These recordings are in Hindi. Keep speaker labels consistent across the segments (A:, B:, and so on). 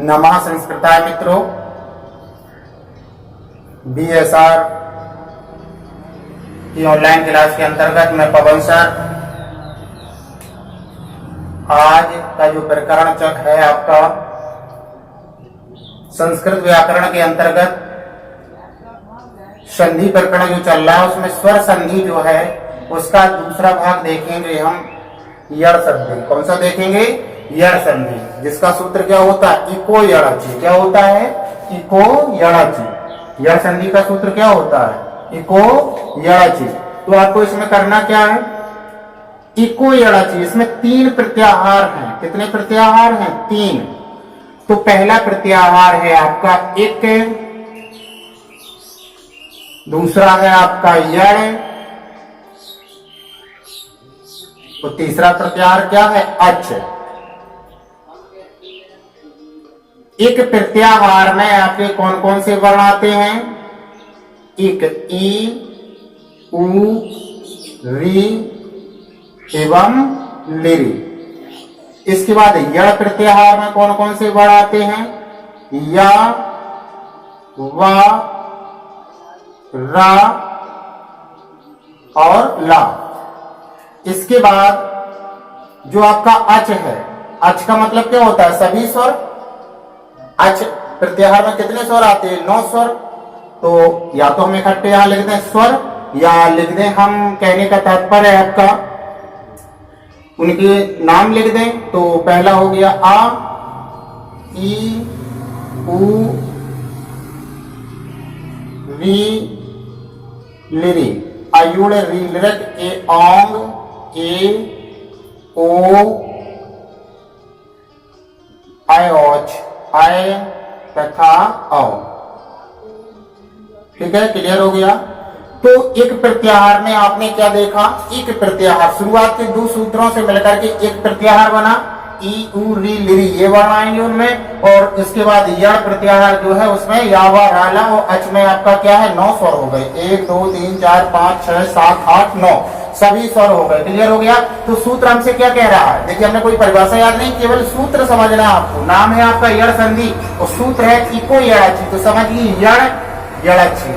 A: नमः संस्कृताय मित्रों, बीएसआर की ऑनलाइन क्लास के अंतर्गत मैं पवन सर आज का जो प्रकरण है आपका संस्कृत व्याकरण के अंतर्गत संधि प्रकरण जो चल रहा है उसमें स्वर संधि जो है उसका दूसरा भाग देखेंगे हम यड़ संधि। कौन सा देखेंगे? यड़ संधि, जिसका सूत्र क्या होता है? इको यड़ाची। क्या होता है? इको यड़ाची। यड़ संधि का सूत्र क्या होता है? इको यड़ाची। तो आपको इसमें करना क्या है? इको यड़ाची। इसमें 3 प्रत्याहार हैं। कितने प्रत्याहार हैं? 3। तो पहला प्रत्याहार है आपका इक, दूसरा है आपका यड़, तो तीसरा प्रत्याहार क्या है? अच। एक प्रत्याहार में आपके कौन कौन से वर्ण आते हैं? इक, ई, उ, री एवं लिरी। इसके बाद यड़ प्रत्याहार में कौन कौन से वर्ण आते हैं? या, वा, रा और ला। इसके बाद जो आपका अच है, अच का मतलब क्या होता है? सभी स्वर। अच प्रत्याहार में कितने स्वर आते हैं? 9 स्वर। तो या तो हम इकट्ठे यहां लिख दें स्वर, या लिख दें हम, कहने का तात्पर्य है आपका उनके नाम लिख दें। तो पहला हो गया आ, ई, उ, री, लिरी। आयुड़, री, लिरक, ए, औंग, ए, ओ, आय, औच, आय तथा औ। ठीक है, क्लियर हो गया। तो एक प्रत्याहार में आपने क्या देखा? एक प्रत्याहार शुरुआत के 2 सूत्रों से मिलकर के एक प्रत्याहार बना। ई, उ, री, लिरी ये वर्ण आएंगे उनमें, और इसके बाद यड़ प्रत्याहार जो है उसमें यावा, राला और अच में आपका क्या है? 9 स्वर हो गए। 1 2 3 4 5 6 7 8 9 सभी स्वर हो गए। क्लियर हो गया। तो सूत्र हमसे क्या कह रहा है? देखिए, हमने कोई परिभाषा याद नहीं, केवल सूत्र समझना है आपको। नाम है आपका यड़ संधि और सूत्र है इको यड़ाची। तो समझिए यड़ यड़ाची,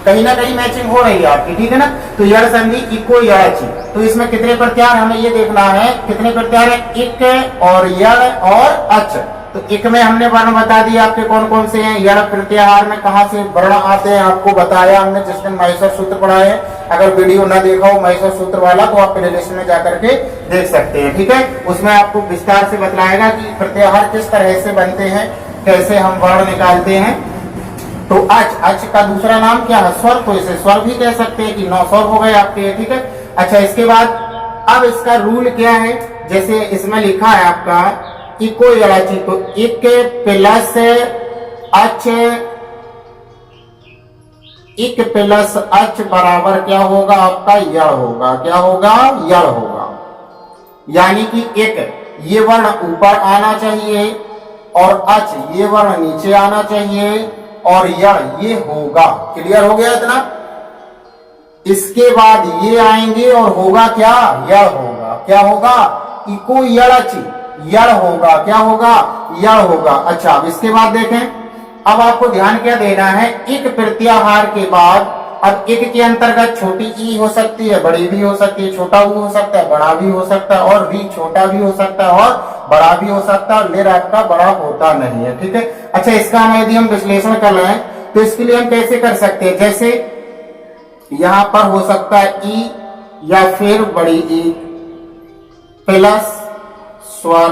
A: कहीं ना कहीं मैचिंग हो रही है आपकी। ठीक है ना। तो यड़ संधि इको यड़ाची। तो इसमें कितने प्रत्याहार हमें ये देखना है? कितने प्रत्याहार है? इक और यड़ और अच। तो इक में हमने वर्ण बता दिया आपके कौन कौन से हैं। यड़ प्रत्याहार में कहां से वर्ण आते हैं आपको बताया हमने जिस दिन महेश्वर सूत्र पढ़ाए हैं। अगर वीडियो ना देखा हो महेश्वर सूत्र वाला तो आप प्लेलिस्ट में जाकर के देख सकते हैं। ठीक है, उसमें आपको विस्तार से बतलाएगा कि प्रत्याहार किस तरह से बनते हैं, कैसे हम वर्ण निकालते हैं। तो अच, अच का दूसरा नाम क्या है? स्वर। तो इसे स्वर भी कह सकते हैं कि 9 स्वर हो गए आपके। ठीक है। अच्छा, इसके बाद अब इसका रूल क्या है? जैसे इसमें लिखा है आपका इको यड़ाची, तो इक प्लस अच, इक प्लस अच बराबर क्या होगा? आपका यड़ होगा। क्या होगा? यड़ होगा। यानी कि एक ये वर्ण ऊपर आना चाहिए और अच ये वर्ण नीचे आना चाहिए और यड़ ये होगा। क्लियर हो गया इतना? इसके बाद ये आएंगे और होगा क्या? यड़ होगा। क्या होगा? इको यड़ाची, यड़ होगा। क्या होगा? यड़ होगा। अच्छा, अब इसके बाद देखें, अब आपको ध्यान क्या देना है? एक प्रत्याहार के बाद अब एक के अंतर्गत छोटी ई हो सकती है, बड़ी भी हो सकती है, छोटा ऊ हो सकता है, बड़ा भी हो सकता है, और री छोटा भी हो सकता है और बड़ा भी हो सकता है, और लिर आपका बड़ा होता नहीं है। ठीक है। अच्छा, इसका यदि हम विश्लेषण कर रहे हैं तो इसके लिए हम कैसे कर सकते हैं? जैसे यहां पर हो सकता है ई या फिर बड़ी ई प्लस स्वर।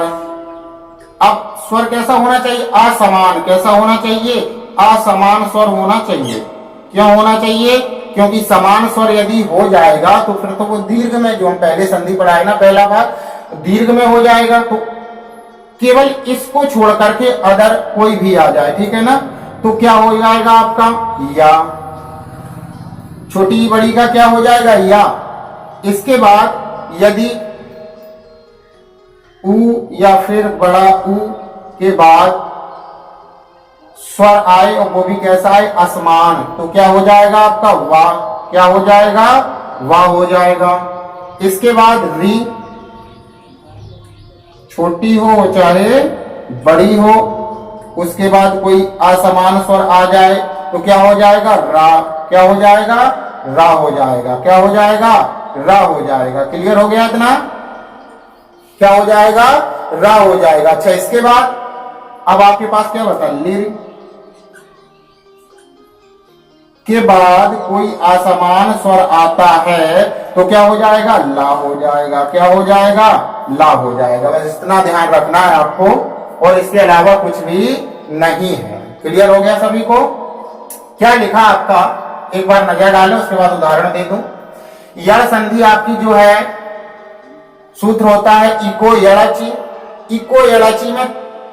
A: अब स्वर कैसा होना चाहिए? असमान। कैसा होना चाहिए? असमान स्वर होना चाहिए। क्यों होना चाहिए? क्योंकि समान स्वर यदि हो जाएगा तो फिर तो वो दीर्घ में, जो हम पहले संधि पढ़ाए ना पहला भाग, दीर्घ में हो जाएगा। तो केवल इसको छोड़ करके अदर कोई भी आ जाए, ठीक है ना, तो क्या हो जाएगा आपका? या। छोटी बड़ी का क्या हो जाएगा? या। इसके बाद यदि उ या फिर बड़ा उ के बाद स्वर आए और वो भी कैसा आए? असमान, तो क्या हो जाएगा आपका? वा। क्या हो जाएगा? वा हो जाएगा। इसके बाद री, छोटी हो चाहे बड़ी हो, उसके बाद कोई असमान स्वर आ जाए तो क्या हो जाएगा? रा। क्या हो जाएगा? रा हो जाएगा। क्या हो जाएगा? रा हो जाएगा। क्लियर हो गया इतना? क्या हो जाएगा? रा हो जाएगा। अच्छा, इसके बाद अब आपके पास क्या बता, लिर के बाद कोई असमान स्वर आता है तो क्या हो जाएगा? ला हो जाएगा। क्या हो जाएगा? ला हो जाएगा। बस इतना ध्यान रखना है आपको, और इसके अलावा कुछ भी नहीं है। क्लियर हो गया सभी को? क्या लिखा आपका, एक बार नजर डालो, उसके बाद उदाहरण दे दूं। यड़ संधि आपकी जो है सूत्र होता है इको यड़ाची। इको यड़ाची में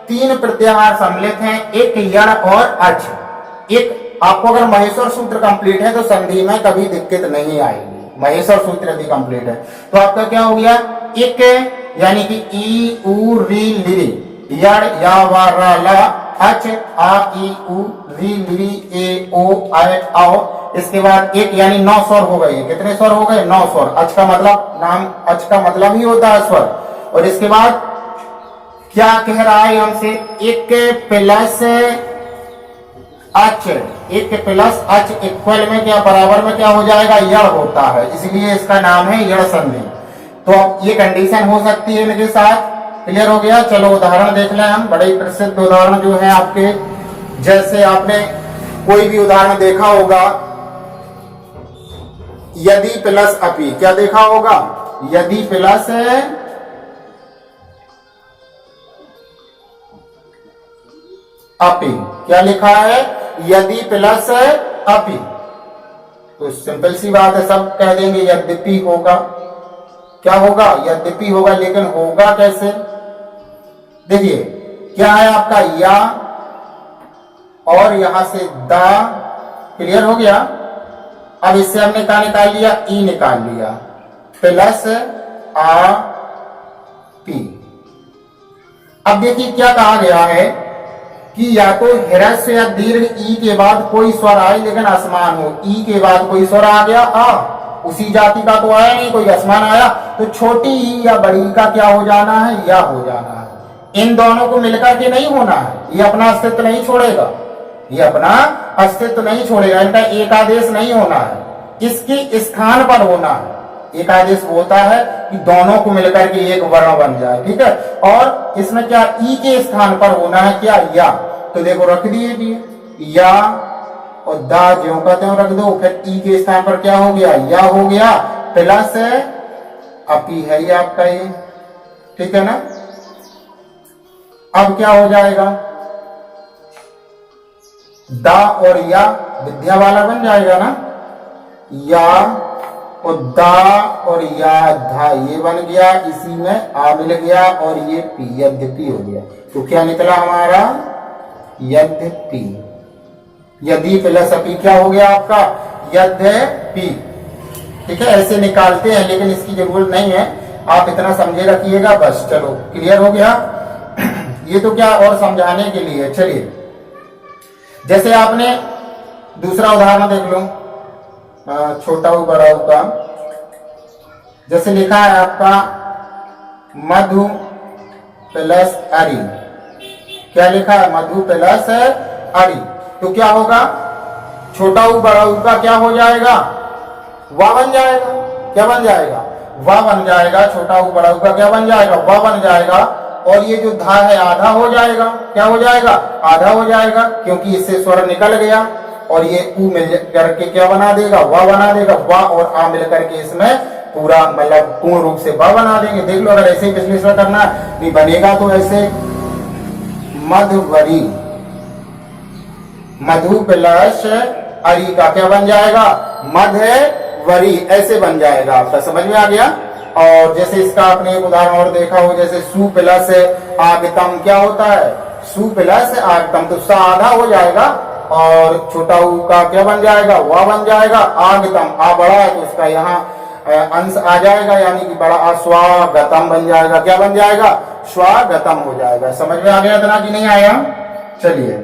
A: 3 प्रत्याहार सम्मिलित हैं, एक यड़ और अच। एक आपको अगर महेश्वर सूत्र कंप्लीट है तो संधि में कभी दिक्कत नहीं आएगी। महेश्वर सूत्र यदि कंप्लीट है तो आपका क्या हो गया? एक यानी कि ई उ री लिरी, यड़ या वा रा ला, अच आ ई उ री लिरी ए ओ ऐ आओ। इसके बाद एक यानी 9 स्वर हो गए। कितने स्वर हो गए? 9 स्वर। अच का मतलब, नाम अच का मतलब ही होता है स्वर। और इसके बाद क्या कह रहा है हमसे? एक प्लस अच, एक प्लस अच इक्वल में क्या, बराबर में क्या हो जाएगा? यड़ होता है, इसलिए इसका नाम है यड़ संधि। तो अब ये कंडीशन हो सकती है इनके साथ। क्लियर हो गया? चलो उदाहरण देख लें हम। बड़े प्रसिद्ध उदाहरण जो है आपके, जैसे आपने कोई भी उदाहरण देखा होगा, यदि प्लस अपि। क्या देखा होगा? यदि प्लस अपि। क्या लिखा है? यदि प्लस अपि। तो सिंपल सी बात है, सब कह देंगे यद्यपि होगा। क्या होगा? यद्यपि होगा। लेकिन होगा कैसे? देखिए क्या है आपका या, और यहां से दा। क्लियर हो गया? अब इससे हमने क्या निकाल लिया? ई निकाल लिया। प्लस आ पी। अब देखिए क्या कहा गया है कि या तो ह्रस्व या दीर्घ ई के बाद कोई स्वर आए लेकिन असमान हो। ई के बाद कोई स्वर आ गया, आ, उसी जाति का तो आया नहीं, कोई असमान आया, तो छोटी ई या बड़ी ई का क्या हो जाना है? या हो जाना है। इन दोनों को मिलकर के नहीं होना है। ये अपना अस्तित्व नहीं छोड़ेगा, ये अपना अस्तित्व नहीं छोड़ेगा। इनका एक आदेश नहीं होना है, इसके स्थान पर होना है। एक आदेश होता है कि दोनों को मिलकर के एक वर्ण बन जाए। ठीक है? और इसमें क्या ई के स्थान पर होना है? क्या? या। तो देखो रख दिए या, और दा ज्यों का त्यों रख दो। फिर ई के स्थान पर क्या हो गया? या हो गया। प्लस अपी है ये आपका ये। ठीक है ना? अब क्या हो जाएगा? दा और या विद्या वाला बन जाएगा ना। या और दा और या धा, ये बन गया। इसी में आ मिल गया और ये पी, यद्यपि हो गया। तो क्या निकला हमारा? यद्यपि। यदि प्लस अपि क्या हो गया आपका? यद्यपि। ठीक है? ऐसे निकालते हैं, लेकिन इसकी जरूरत नहीं है, आप इतना समझे रखिएगा बस। चलो क्लियर हो गया? ये तो क्या और समझाने के लिए। चलिए जैसे आपने दूसरा उदाहरण देख लो, छोटा हो बड़ा हो का। जैसे लिखा है आपका मधु प्लस अरि। क्या लिखा है? मधु प्लस अरि। तो क्या होगा? छोटा ऊ बड़ा ऊ का क्या हो जाएगा? वाह बन जाएगा। क्या बन जाएगा? वाह बन जाएगा। छोटा ऊ बड़ा ऊ का क्या बन जाएगा? वाह बन जाएगा। और ये जो धा है आधा हो जाएगा। क्या हो जाएगा? आधा हो जाएगा, क्योंकि इससे स्वर निकल गया। और ये ऊ मिल करके क्या बना देगा? वाह बना देगा। वाह और आ मिल करके इसमें पूरा मतलब पूर्ण रूप से वाह बना देंगे। देख लो, अगर ऐसे विश्लेषण करना भी बनेगा तो ऐसे मधुवरी, मधु प्लस अरि का क्या बन जाएगा? मधवरी। ऐसे बन जाएगा आपका। समझ में आ गया? और जैसे इसका आपने एक उदाहरण और देखा हो, जैसे सु प्लस आगतम। क्या होता है? सु प्लस आगतम। तो सा आधा हो जाएगा और छोटा ऊ का क्या बन जाएगा? वाह बन जाएगा। आगतम, आ बड़ा है तो उसका यहाँ अंश आ जाएगा, यानी कि बड़ा आ स्वागतम बन जाएगा। क्या बन जाएगा? स्वागतम हो जाएगा। समझ में आ गया इतना कि नहीं आया? चलिए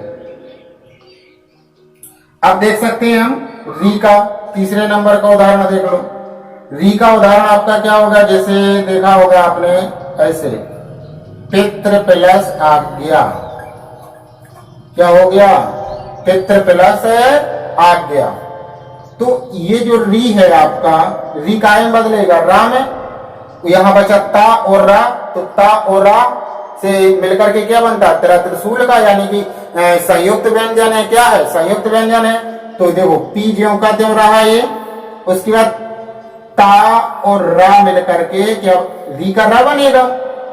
A: अब देख सकते हैं हम री का तीसरे नंबर का उदाहरण देख लो। री का उदाहरण आपका क्या होगा? जैसे देखा होगा आपने ऐसे पितृ प्लस आज्ञा। क्या हो गया, पित्र प्लस आज्ञा। तो ये जो री है आपका, री कायम बदलेगा रा में, यहां बचा ता और रा, तो ता और रा से मिलकर के क्या बनता है, तेरा त्रिशूल का, यानी कि संयुक्त व्यंजन है। क्या है, संयुक्त व्यंजन है। तो देखो पी ज्यों का त्यों रहा ये, उसके बाद ता और रा मिलकर के क्या री का रा बनेगा,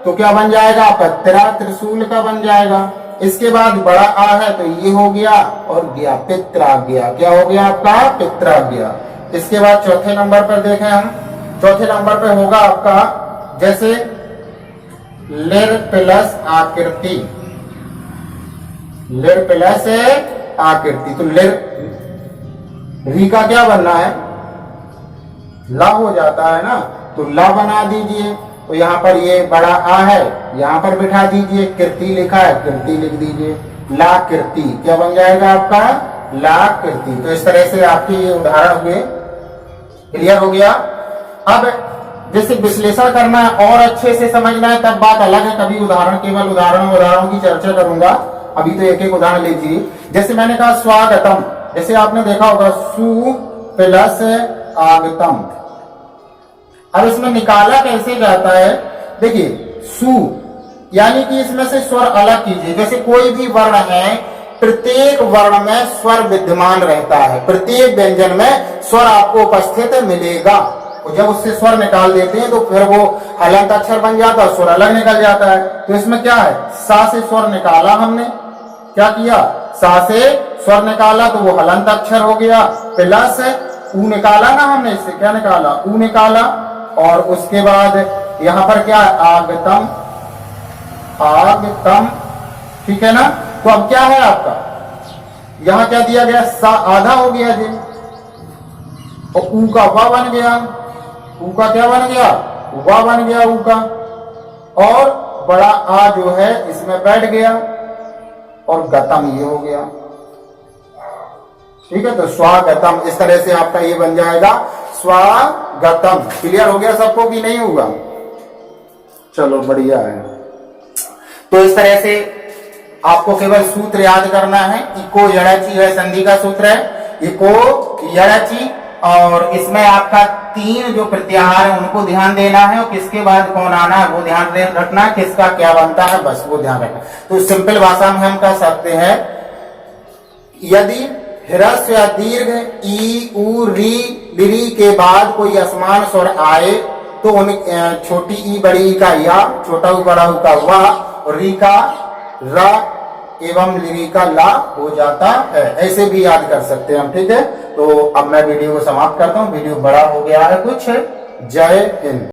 A: तो क्या बन जाएगा आपका, तेरा त्रिशूल का बन जाएगा। इसके बाद बड़ा आ है तो ये हो गया, और गया पित्राज्ञा। क्या हो गया आपका, पित्राज्ञा। इसके बाद चौथे नंबर पर देखें हम, चौथे नंबर पर होगा आपका जैसे लिर प्लस आकृति, लिर प्लस आकृति। तो लिर, री का क्या बनना है, ला हो जाता है ना, तो ला बना दीजिए। तो यहाँ पर ये बड़ा आ है, यहाँ पर बिठा दीजिए, कृति लिखा है, कृति लिख दीजिए, ला कृति। क्या बन जाएगा आपका, ला कृति। तो इस तरह से आपके ये उदाहरण हुए। क्लियर हो गया। अब जैसे विश्लेषण करना है और अच्छे से समझना है तब बात अलग है, कभी उदाहरण, केवल उदाहरणों की चर्चा करूंगा। अभी तो एक एक उदाहरण लीजिए। जैसे मैंने कहा स्वागतम, जैसे आपने देखा होगा सु प्लस आगतम। अब इसमें निकाला कैसे जाता है, देखिए सु यानी कि इसमें से स्वर अलग कीजिए। जैसे कोई भी वर्ण है, प्रत्येक वर्ण में स्वर विद्यमान रहता है, प्रत्येक व्यंजन में स्वर आपको उपस्थित मिलेगा। और जब उससे स्वर निकाल देते हैं तो फिर वो हलंत अक्षर बन जाता है, स्वर अलग निकल जाता है। तो इसमें क्या है, सा से स्वर निकाला हमने, क्या किया, सा से स्वर निकाला तो वो हलंत अक्षर हो गया, प्लस ऊ निकाला ना हमने, इससे क्या निकाला, ऊ निकाला। और उसके बाद यहां पर क्या है, आगतम, आगतम, ठीक है ना। तो अब क्या है आपका, यहां क्या दिया गया, सा आधा हो गया जी, और ऊ का वा बन गया, ऊ का क्या बन गया, वा बन गया ऊ का। और बड़ा आ जो है इसमें बैठ गया, और गतम ये हो गया। ठीक है, तो स्वागतम, इस तरह से आपका ये बन जाएगा स्वागतम। क्लियर हो गया सबको कि नहीं होगा, चलो बढ़िया है। तो इस तरह से आपको केवल सूत्र याद करना है। इको यड़ची है, संधि का सूत्र है इको यड़ची। और इसमें आपका 3 जो प्रत्याहार है उनको ध्यान देना है, और किसके बाद कौन आना है वो ध्यान रखना है, किसका क्या बनता है बस वो ध्यान रखना। तो सिंपल भाषा में हम कह सकते हैं, यदि ह्रस्व या दीर्घ ई उ री लिरी के बाद कोई असमान स्वर आए तो उन छोटी ई बड़ी ई का या, छोटा ऊ बड़ा ऊ का वा, और री का रा एवं लिरी का ला हो जाता है। ऐसे भी याद कर सकते हैं हम। ठीक है, तो अब मैं वीडियो को समाप्त करता हूँ, वीडियो बड़ा हो गया है कुछ। जय हिंद।